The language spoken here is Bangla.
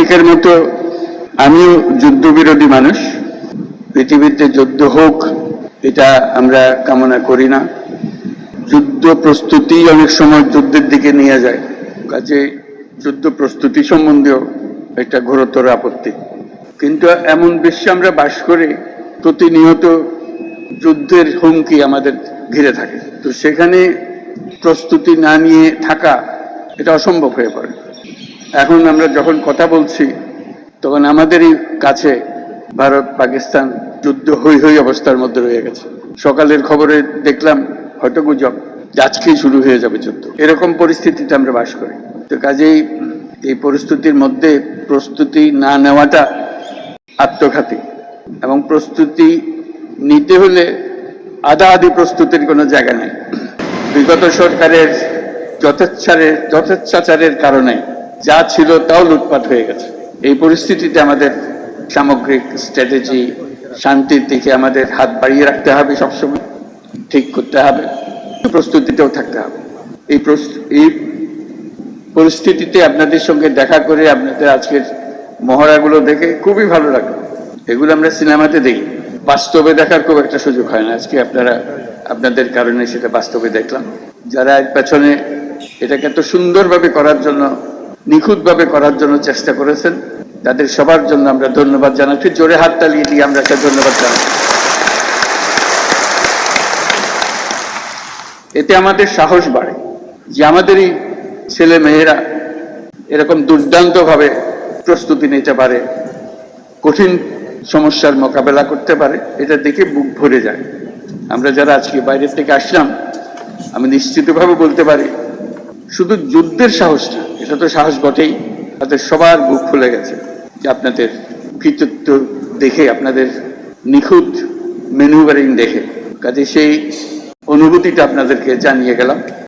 অনেকের মতো আমিও যুদ্ধবিরোধী মানুষ। পৃথিবীতে যুদ্ধ হোক এটা আমরা কামনা করি না। যুদ্ধ প্রস্তুতি অনেক সময় যুদ্ধের দিকে নিয়ে যায়, কাজে যুদ্ধ প্রস্তুতি সম্বন্ধেও একটা ঘোরতর আপত্তি। কিন্তু এমন বিশ্বে আমরা বাস করি প্রতিনিয়ত যুদ্ধের হুমকি আমাদের ঘিরে থাকে, তো সেখানে প্রস্তুতি না নিয়ে থাকা এটা অসম্ভব হয়ে পড়ে। এখন আমরা যখন কথা বলছি তখন আমাদেরই কাছে ভারত পাকিস্তান যুদ্ধ হই হই অবস্থার মধ্যে রয়ে গেছে। সকালের খবরে দেখলাম হয়তো গুজব আজকেই শুরু হয়ে যাবে যুদ্ধ, এরকম পরিস্থিতিতে আমরা বাস করি। তো কাজেই এই পরিস্থিতির মধ্যে প্রস্তুতি না নেওয়াটা আত্মঘাতী, এবং প্রস্তুতি নিতে হলে আধা আধি প্রস্তুতির কোনো জায়গা নেই। বিগত সরকারের যথেচ্ছাচারের কারণে যা ছিল তাও লুটপাট হয়ে গেছে। এই পরিস্থিতিতে আমাদের সামগ্রিক স্ট্র্যাটেজি শান্তির দিকে আমাদের হাত বাড়িয়ে রাখতে হবে, সবসময় ঠিক করতে হবে, প্রস্তুতিতেও থাকতে হবে। এই পরিস্থিতিতে আপনাদের সঙ্গে দেখা করে আপনাদের আজকের মহড়াগুলো দেখে খুবই ভালো লাগলো। এগুলো আমরা সিনেমাতে দেখি, বাস্তবে দেখার খুব একটা সুযোগ হয় না। আজকে আপনাদের কারণে সেটা বাস্তবে দেখলাম। যারা এর পেছনে এটাকে এত সুন্দরভাবে করার জন্য, নিখুঁতভাবে করার জন্য চেষ্টা করেছেন, তাদের সবার জন্য আমরা ধন্যবাদ জানাচ্ছি। জোরে হাত তালিয়ে দিয়ে আমরা একটা ধন্যবাদ জানাচ্ছি। এতে আমাদের সাহস বাড়ে যে আমাদের এই ছেলে মেয়েরা এরকম দুর্দান্তভাবে প্রস্তুতি নিতে পারে, কঠিন সমস্যার মোকাবেলা করতে পারে, এটা দেখে বুক ভরে যায়। আমরা যারা আজকে বাইরের থেকে আসলাম, আমি নিশ্চিতভাবে বলতে পারি শুধু যুদ্ধের সাহস না, এটা তো সাহস বটেই, তাদের সবার বুক ফুলে গেছে যে আপনাদের কৃতিত্ব দেখে, আপনাদের নিখুঁত ম্যানুভারিং দেখে। কাজে সেই অনুভূতিটা আপনাদেরকে জানিয়ে গেলাম।